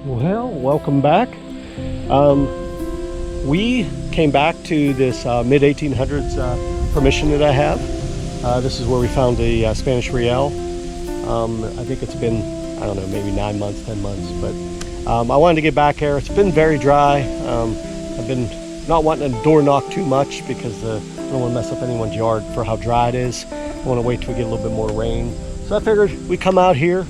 Well, welcome back. We came back to this mid-1800s permission that I have. This is where we found the Spanish real. I think it's been, I don't know, maybe 9 months, 10 months, but I wanted to get back here. It's been very dry. I've been not wanting to door knock too much because I don't want to mess up anyone's yard for how dry it is. I want to wait till we get a little bit more rain. So I figured we come out here.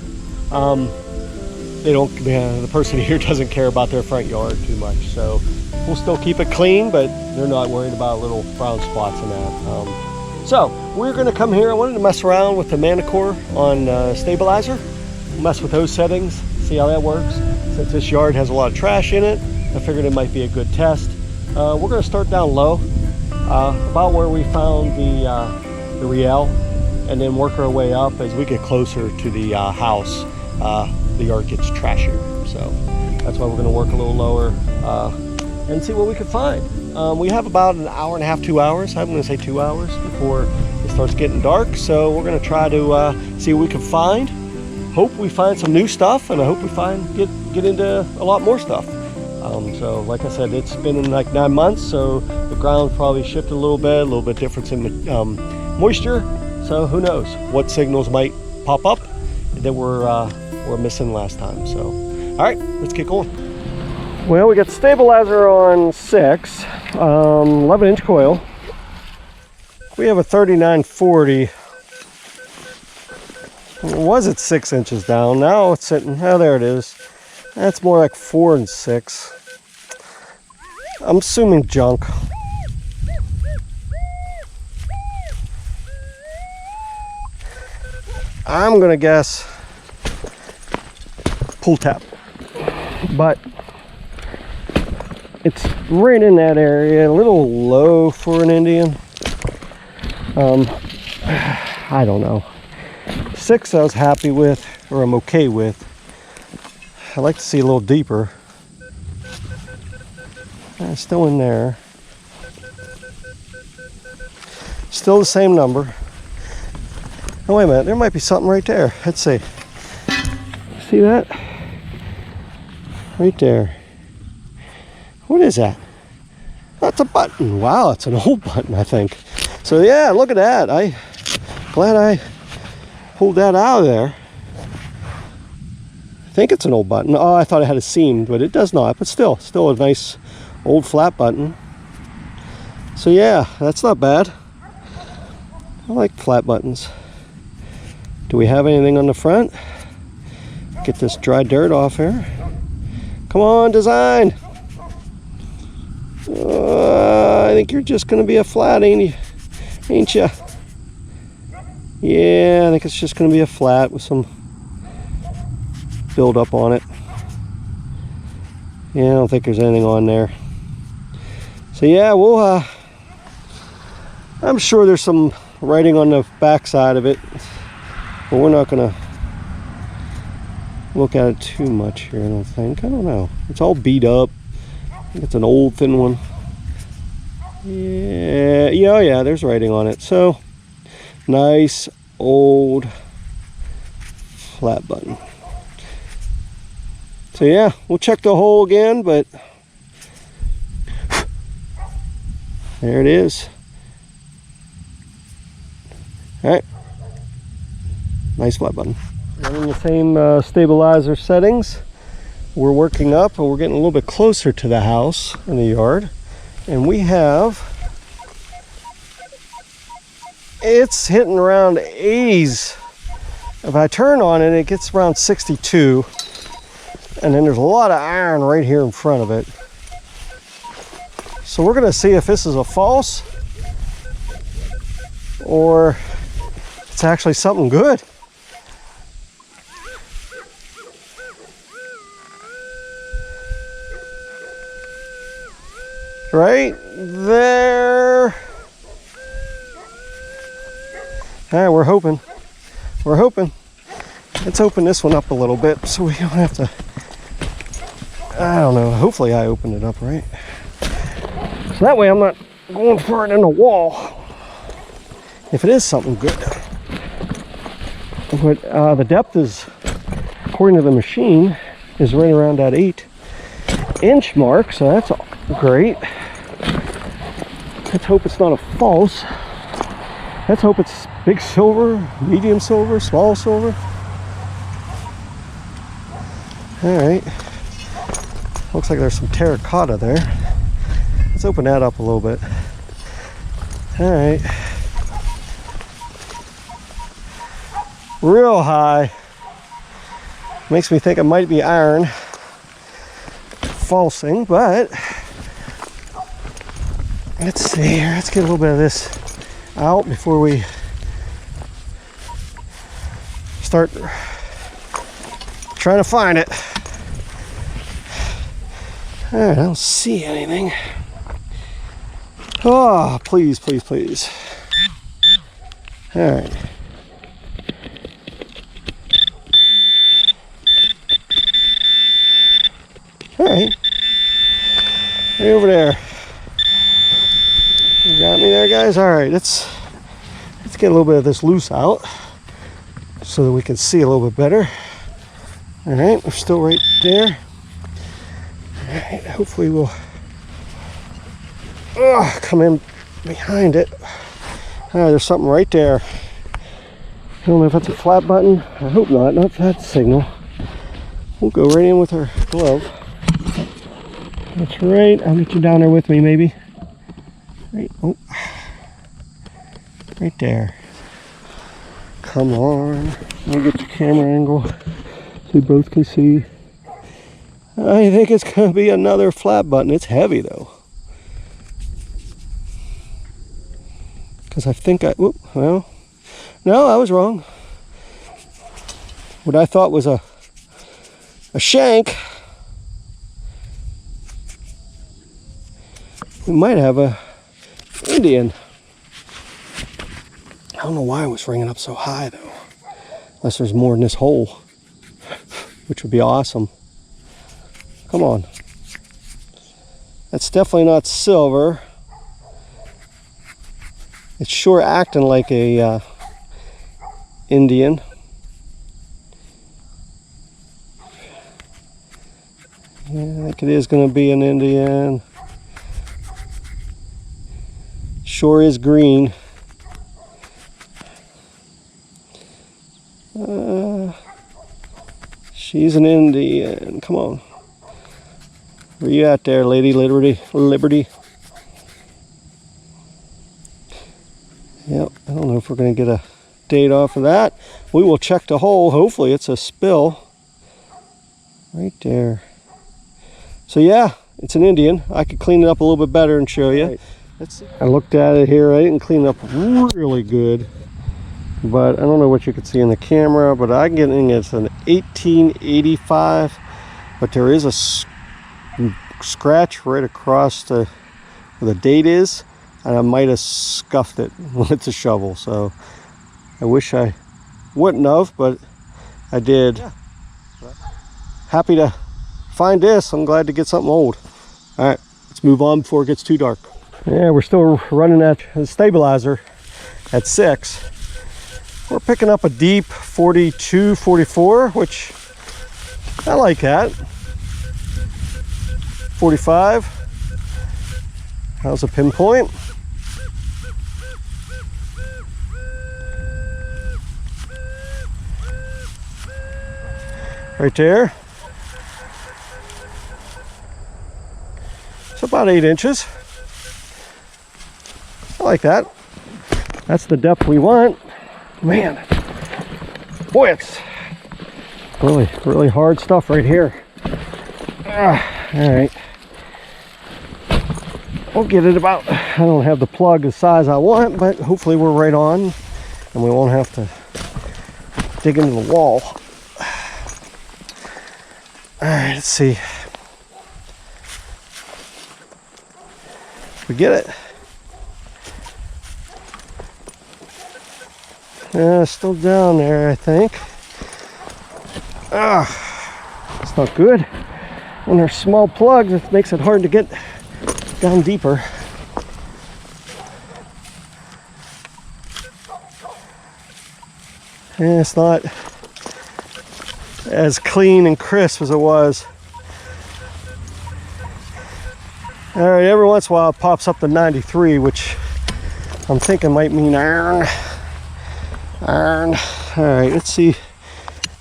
The person here doesn't care about their front yard too much, so we'll still keep it clean, but they're not worried about little brown spots and that. So we're going to come here. I wanted to mess around with the manticore on Stabiliser, mess with those settings, see how that works. Since this yard has a lot of trash in it, I figured it might be a good test. We're going to start down low, about where we found the riel, and then work our way up as we get closer to the house. The yard gets trashier, so that's why we're going to work a little lower and see what we can find. We have about an hour and a half, 2 hours. I'm going to say 2 hours before it starts getting dark, so we're going to try to see what we can find. Hope we find some new stuff, and I hope we get into a lot more stuff. So like I said, it's been like 9 months, so the ground probably shifted a little bit difference in moisture, so who knows what signals might pop up that we're missing last time. So all right, let's get going. Well, we got Stabiliser on 6 11-inch coil. We have a 3940. It was at 6 inches down. Now it's sitting, oh, there it is. That's more like 4 and 6. I'm assuming junk. I'm gonna guess pull tap, but it's right in that area, a little low for an Indian. I don't know. 6 I was happy with, or I'm okay with. I'd like to see a little deeper. Still in there. Still the same number. Oh, wait a minute, there might be something right there. Let's see. See that? Right there. What is that? That's a button. Wow, it's an old button, I think. So yeah, look at that. Glad I pulled that out of there. I think it's an old button. Oh, I thought it had a seam, but it does not. But still a nice old flat button. So yeah, that's not bad. I like flat buttons. Do we have anything on the front? Get this dry dirt off here. Come on, design. I think you're just going to be a flat, ain't you? Yeah, I think it's just going to be a flat with some build up on it. Yeah, I don't think there's anything on there. So yeah, we'll I'm sure there's some writing on the back side of it, but we're not going to look at it too much here, I don't think. I don't know. It's all beat up. I think it's an old thin one. Yeah, yeah, there's writing on it. So nice old flat button. So yeah, we'll check the hole again, but there it is. All right, nice flat button. Running the same Stabiliser settings. We're working up, and we're getting a little bit closer to the house in the yard, and we have, it's hitting around 80s. If I turn on it, it gets around 62, and then there's a lot of iron right here in front of it. So we're going to see if this is a false or it's actually something good. Right there. All right, we're hoping. Let's open this one up a little bit so we don't have to, I don't know, hopefully I opened it up right. So that way I'm not going for it in the wall. If it is something good. But the depth is, according to the machine, is right around that 8-inch mark, so that's great. Let's hope it's not a false. Let's hope it's big silver, medium silver, small silver. All right. Looks like there's some terracotta there. Let's open that up a little bit. All right. Real high. Makes me think it might be iron falsing, but let's see here. Let's get a little bit of this out before we start trying to find it. All right, I don't see anything. Oh, please, please, please. All right. All right. Right over there. You got me there, guys? All right, let's get a little bit of this loose out so that we can see a little bit better. All right, we're still right there. All right, hopefully we'll come in behind it. All right, there's something right there. I don't know if that's a flat button. I hope not. Not that signal. We'll go right in with our glove. That's right. I'll get you down there with me, maybe. Right. Oh. Right there. Come on. I'll get your camera angle so we both can see. I think it's going to be another flat button. It's heavy, though. Because I think well, no, I was wrong. What I thought was a shank, we might have a Indian. I don't know why it was ringing up so high, though. Unless there's more in this hole, which would be awesome. Come on. That's definitely not silver. It's sure acting like a Indian. Yeah, I think it is going to be an Indian. Sure is green. She's an Indian. Come on. Where you at there, Lady Liberty? Yep, I don't know if we're going to get a date off of that. We will check the hole. Hopefully it's a spill. Right there. So yeah, it's an Indian. I could clean it up a little bit better and show you. Right. Let's see. I looked at it here. I didn't clean it up really good. But I don't know what you could see in the camera, but I'm getting it's an 1885. But there is a scratch right across where the date is. And I might have scuffed it with the shovel, so I wish I wouldn't have, but I did. Yeah. Happy to find this. I'm glad to get something old. All right, let's move on before it gets too dark. Yeah, we're still running that stabilizer at 6. We're picking up a deep 42, 44, which I like that. 45. How's a pinpoint? Right there. It's about 8 inches. I like that. That's the depth we want. Man, boy, it's really hard stuff right here. All right. We'll get it about, I don't have the plug the size I want, but hopefully we're right on and we won't have to dig into the wall. All right, let's see. We get it. Still down there, I think. It's not good. When there's small plugs, it makes it hard to get down deeper. It's not. as clean and crisp as it was. All right, every once in a while it pops up to 93, which I'm thinking might mean iron. All right, let's see.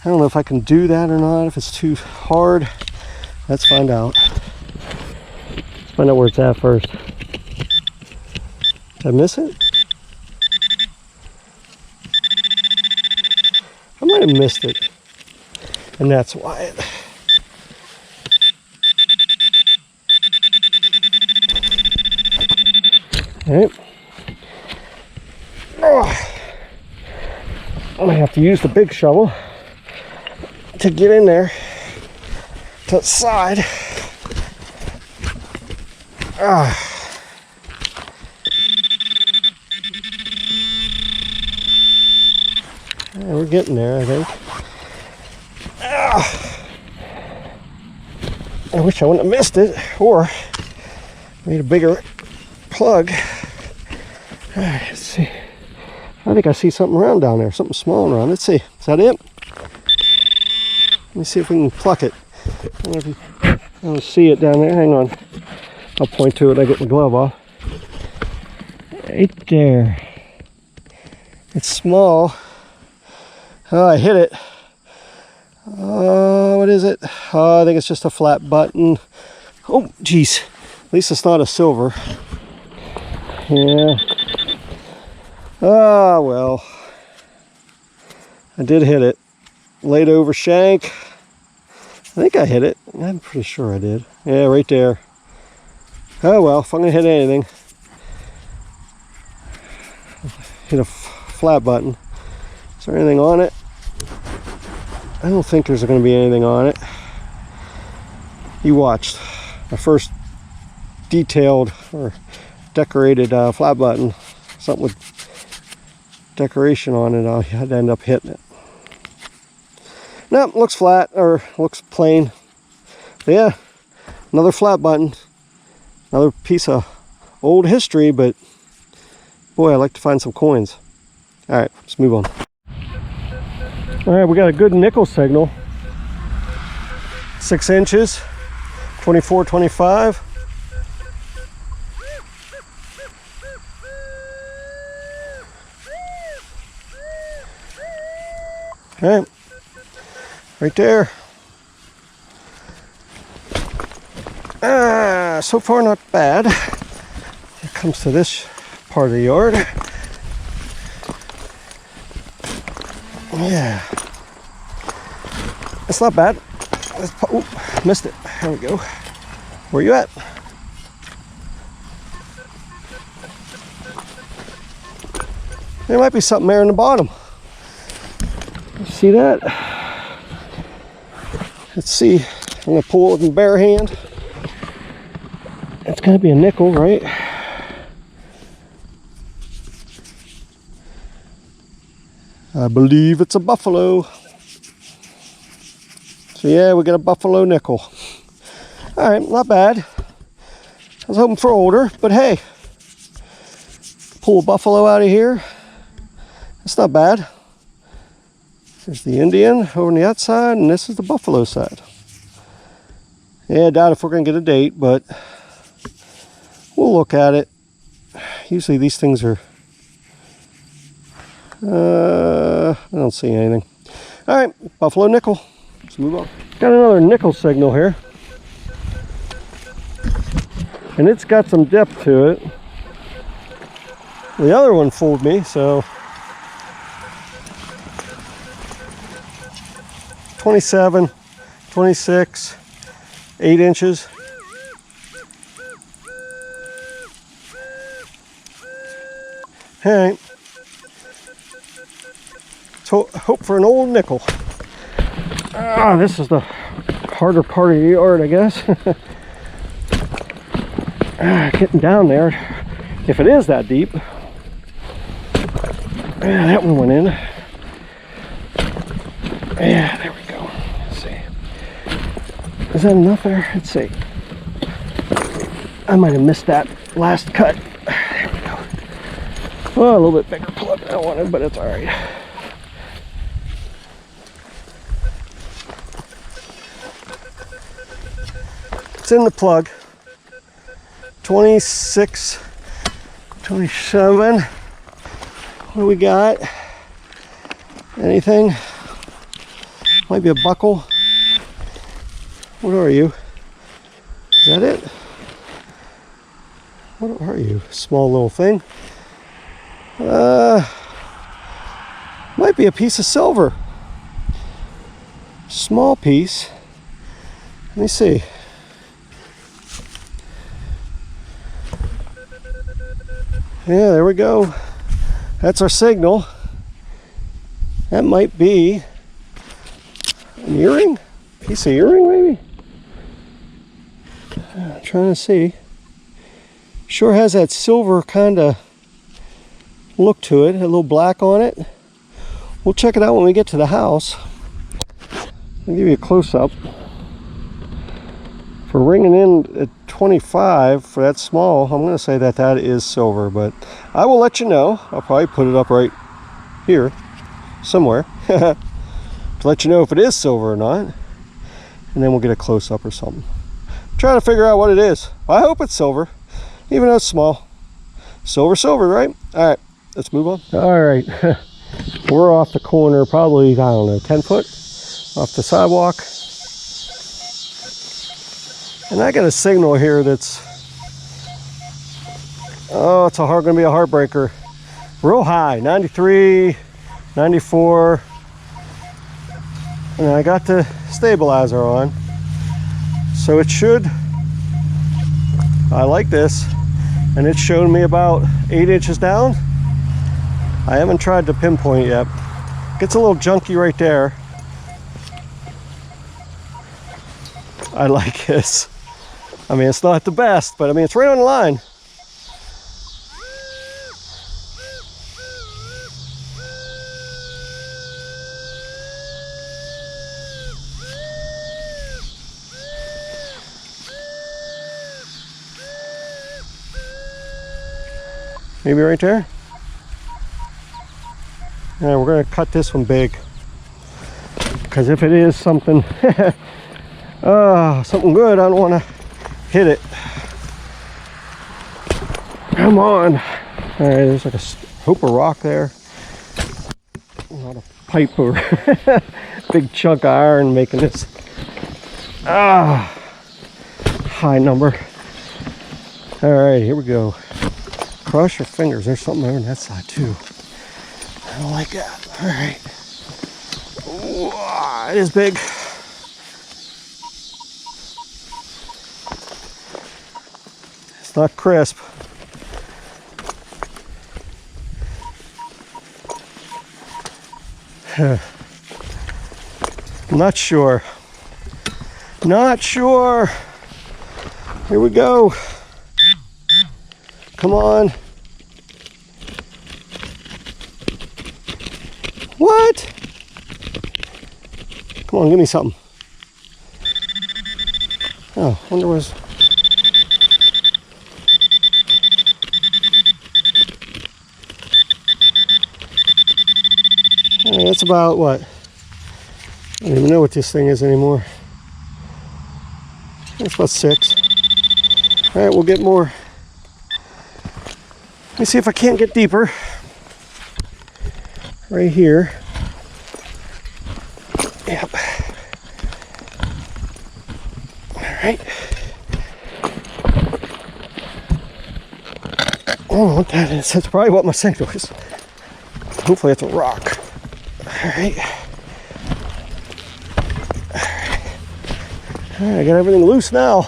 I don't know if I can do that or not, if it's too hard. Let's find out. Let's find out where it's at first. Did I miss it? I might have missed it. And that's why it... All right. Oh. I'm gonna have to use the big shovel to get in there to the side. Yeah, we're getting there, I think. I wish I wouldn't have missed it or made a bigger plug. All right, let's see. I think I see something around down there, something small around. Let's see. Is that it? Let me see if we can pluck it. I don't see it down there. Hang on. I'll point to it. I get my glove off. Right there. It's small. Oh, I hit it. What is it? Oh, I think it's just a flat button. Oh, geez. At least it's not a silver. Yeah. Ah, well. I did hit it. Laid over shank. I think I hit it. I'm pretty sure I did. Yeah, right there. Oh well, if I'm gonna hit anything, hit a flat button. Is there anything on it? I don't think there's gonna be anything on it. You watched my first detailed or decorated flat button. Something with decoration on it, I'd end up hitting it. No, looks flat, or looks plain. But yeah, another flat button. Another piece of old history, but boy, I like to find some coins. All right, let's move on. All right, we got a good nickel signal. 6 inches, 24-25. All right, right there. So far not bad. It comes to this part of the yard. Yeah, it's not bad. Oh, missed it. There we go. Where you at? There might be something there in the bottom. See that? Let's see. I'm gonna pull it with my bare hand. It's gotta be a nickel, right? I believe it's a buffalo. So yeah, we got a buffalo nickel. All right, not bad. I was hoping for older, but hey, pull a buffalo out of here. That's not bad. There's the Indian over on the outside, and this is the buffalo side. Yeah, I doubt if we're gonna get a date, but we'll look at it. Usually these things are, I don't see anything. All right, buffalo nickel. Let's move on. Got another nickel signal here. And it's got some depth to it. The other one fooled me, so 27, 26, 8 inches. All right. So hope for an old nickel. This is the harder part of the yard, I guess. Getting down there, if it is that deep. That one went in. Yeah, there we go. Let's see. Is that enough there? Let's see. I might have missed that last cut. There we go. Oh, a little bit bigger plug than I wanted, but it's all right. It's in the plug. 26, 27. What do we got? Anything? Might be a buckle. What are you? Is that it? What are you? Small little thing. Might be a piece of silver. Small piece. Let me see. Yeah, there we go. That's our signal. That might be an earring? Piece of earring, maybe? I'm trying to see. Sure has that silver kind of look to it, a little black on it. We'll check it out when we get to the house. I'll give you a close-up. For ringing in at 25 for that small, I'm going to say that that is silver, but I will let you know. I'll probably put it up right here somewhere to let you know if it is silver or not, and then we'll get a close-up or something. Try to figure out what it is. I hope it's silver, even though it's small. Silver, right? All right, let's move on. All right, we're off the corner, probably, I don't know, 10 foot off the sidewalk. And I got a signal here that's, oh, it's going to be a heartbreaker. Real high, 93, 94. And I got the stabilizer on. So it should, I like this. And it's showing me about 8 inches down. I haven't tried to pinpoint yet. Gets a little junky right there. I like this. I mean, it's not the best, but I mean, it's right on the line. Maybe right there. Yeah, we're gonna cut this one big, because if it is something, something good, I don't want to hit it. Come on. All right, there's like a hoop of rock there. Not a pipe or big chunk of iron making this high number. All right, here we go. Cross your fingers. There's something over on that side too. I don't like that. All right. Whoa, it is big. It's not crisp. I'm not sure. Not sure. Here we go. Come on. What? Come on, give me something. Oh, wonder was. That's about what? I don't even know what this thing is anymore. That's about 6. All right, we'll get more. Let me see if I can't get deeper. Right here. Yep. All right. I don't know what that is. That's probably what my signal is. Hopefully it's a rock. All right. All right, I got everything loose now.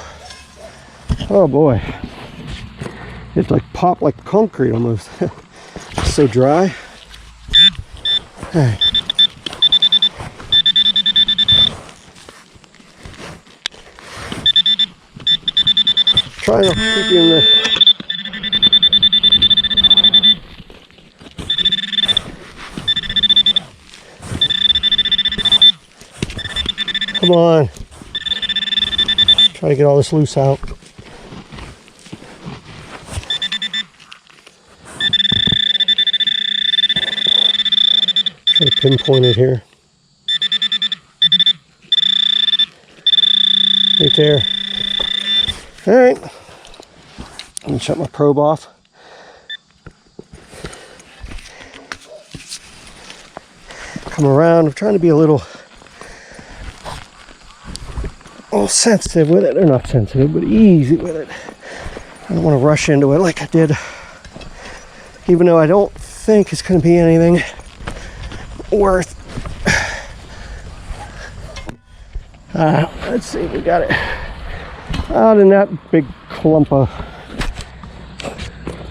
Oh boy. It's like pop like concrete almost. It's so dry. All right. Try to keep you in there. Come on. Try to get all this loose out. Try to pinpoint it here. Right there. All right, let me shut my probe off. Come around. I'm trying to be a little sensitive with it. Or not sensitive, but easy with it. I don't want to rush into it like I did. Even though I don't think it's going to be anything worth. Let's see, we got it out in that big clump of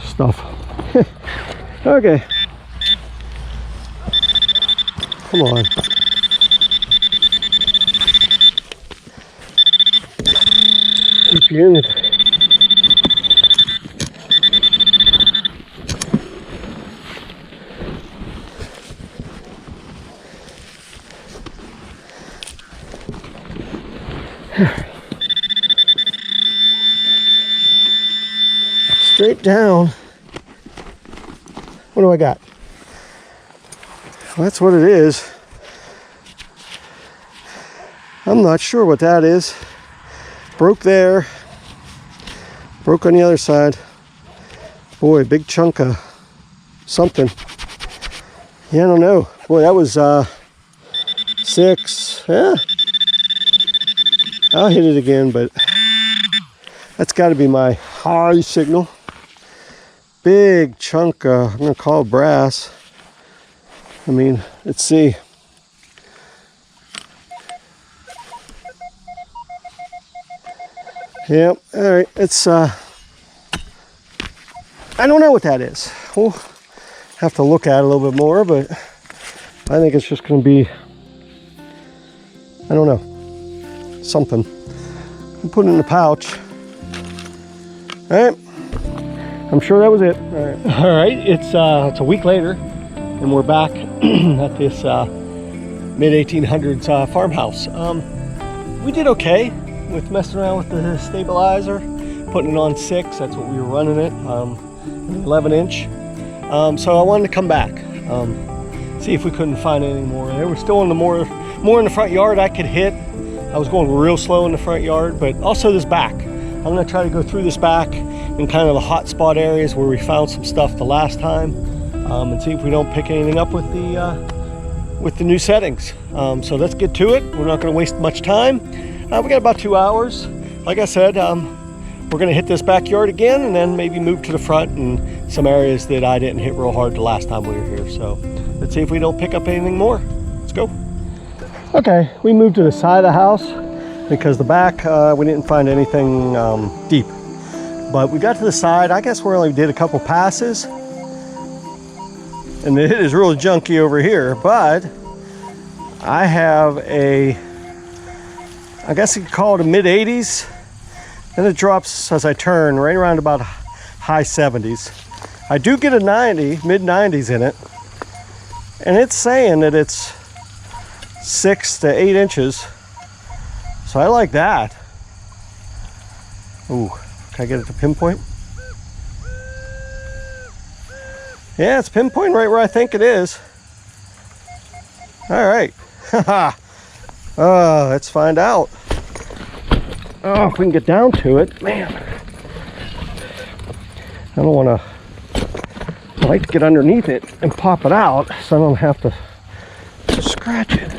stuff. Okay. Come on. Keep you in it. Straight down. What do I got? Well, that's what it is. I'm not sure what that is. Broke there. Broke on the other side. Boy, big chunk of something. Yeah, I don't know. Boy, that was 6. Yeah. I'll hit it again, but that's got to be my high signal. Big chunk, I'm going to call it brass. I mean, let's see. Yep, all right, it's, I don't know what that is. We'll have to look at it a little bit more, but I think it's just going to be, I don't know, something. I'll put it in the pouch. All right, I'm sure that was it. All right, it's a week later, and we're back at this mid-1800s farmhouse. We did okay with messing around with the stabilizer, putting it on 6. That's what we were running it, an 11-inch. So I wanted to come back, see if we couldn't find any more. They were still in the more in the front yard I could hit. I was going real slow in the front yard, but also this back. I'm going to try to go through this back in kind of the hot spot areas where we found some stuff the last time, and see if we don't pick anything up with the new settings. So let's get to it. We're not going to waste much time. We got about 2 hours. Like I said, we're going to hit this backyard again, and then maybe move to the front and some areas that I didn't hit real hard the last time we were here. So let's see if we don't pick up anything more. Let's go. Okay, we moved to the side of the house because the back, we didn't find anything deep. But we got to the side. I guess we only did a couple passes. And it is really junky over here, but I have a, I guess you could call it a mid-80s. Then it drops as I turn right around about high 70s. I do get a 90, mid-90s in it. And it's saying that it's 6 to 8 inches. So I like that. Ooh, can I get it to pinpoint? Yeah, it's pinpoint right where I think it is. All right. Let's find out. Oh, if we can get down to it, man. I don't want to, I like to get underneath it and pop it out so I don't have to scratch it.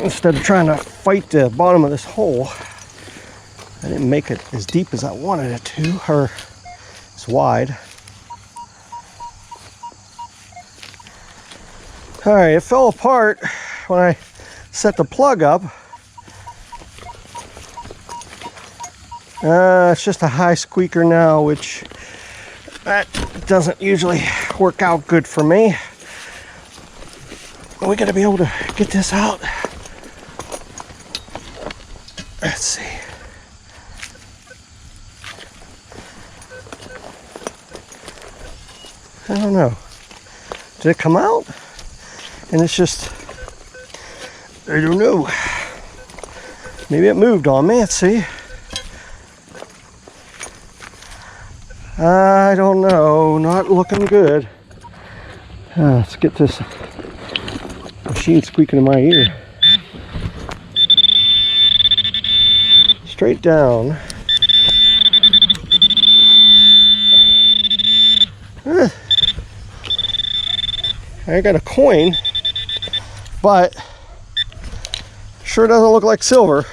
Instead of trying to fight the bottom of this hole, I didn't make it as deep as I wanted it to, or as wide. All right, it fell apart when I set the plug up. It's just a high squeaker now, which that doesn't usually work out good for me. We gotta be able to get this out. Let's see. I don't know. Did it come out? And it's just, I don't know. Maybe it moved on me. Let's see. I don't know. Not looking good. Let's get this machine squeaking in my ear. straight down. I got a coin, but sure doesn't look like silver.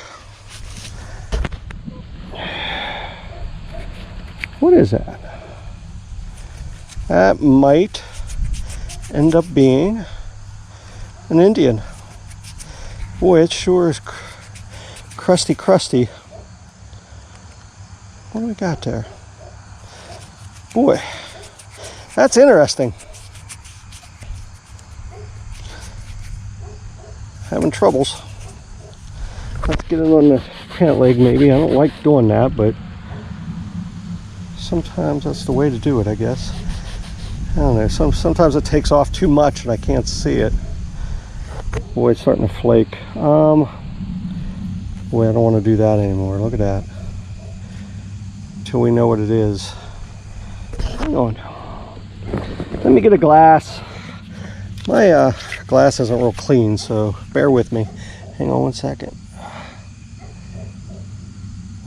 What is that? That might end up being an Indian. Boy, it sure is crusty. What do we got there? Boy, that's interesting. Having troubles. Let's get it on the pant leg maybe. I don't like doing that, but sometimes that's the way to do it, I guess. I don't know. Sometimes it takes off too much and I can't see it. Boy, it's starting to flake. Boy, I don't want to do that anymore. Look at that. Until we know what it is. Hang on. Let me get a glass. My glass isn't real clean, so bear with me. Hang on one second.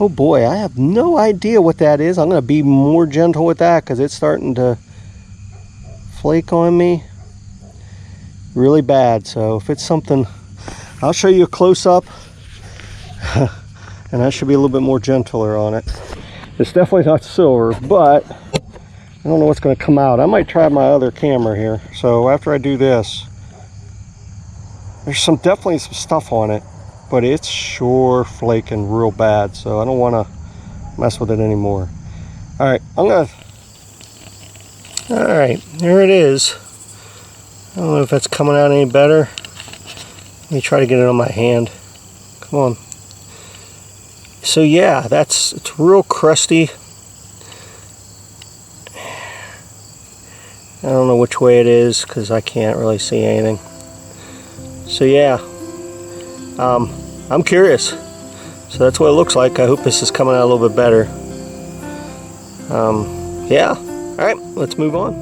Oh boy, I have no idea what that is. I'm going to be more gentle with that because it's starting to flake on me really bad. So if it's something, I'll show you a close-up and I should be a little bit more gentler on it. It's definitely not silver, but I don't know what's going to come out. I might try my other camera here. So after I do this, there's definitely some stuff on it, but it's sure flaking real bad. So I don't want to mess with it anymore. All right, all right, there it is. I don't know if that's coming out any better. Let me try to get it on my hand. Come on. So yeah, it's real crusty. I don't know which way it is because I can't really see anything. So yeah, I'm curious. So that's what it looks like. I hope this is coming out a little bit better. Yeah, all right, let's move on.